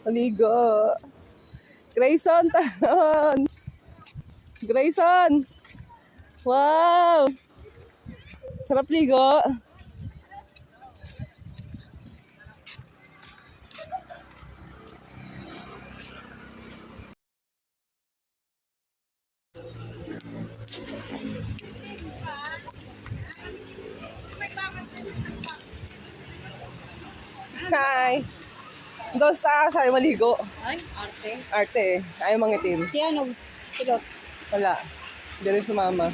Maligo. Grayson, tanon. Grayson. Wow. Sarap ligo. Hi. Doon sa sa'yo maligo. Ay, arte. Arte. Ayaw mangitim. Si ano? Pilot. Wala. Hindi rin sumama.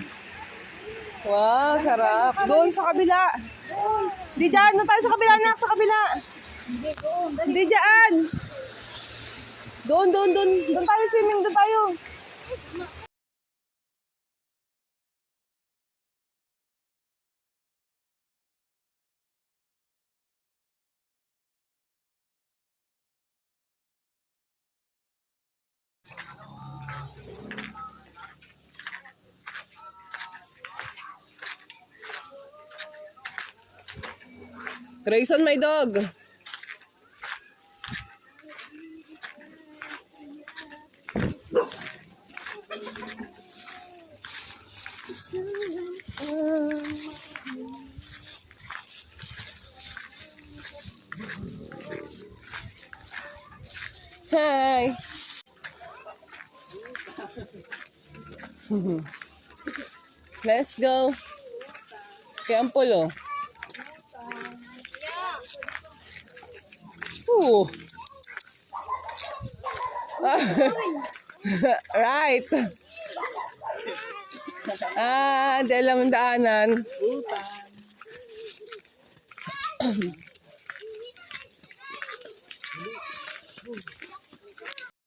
Wow, sarap. Doon sa kabila. Di dyan. Doon tayo sa kabila, nak. Sa kabila. Hindi ko. Di dyan. Doon. Doon tayo swimming. Doon tayo. Grayson, my dog. Hi. Let's go. Kaya ang polo. Ooh. Right. Dahil lang daanan.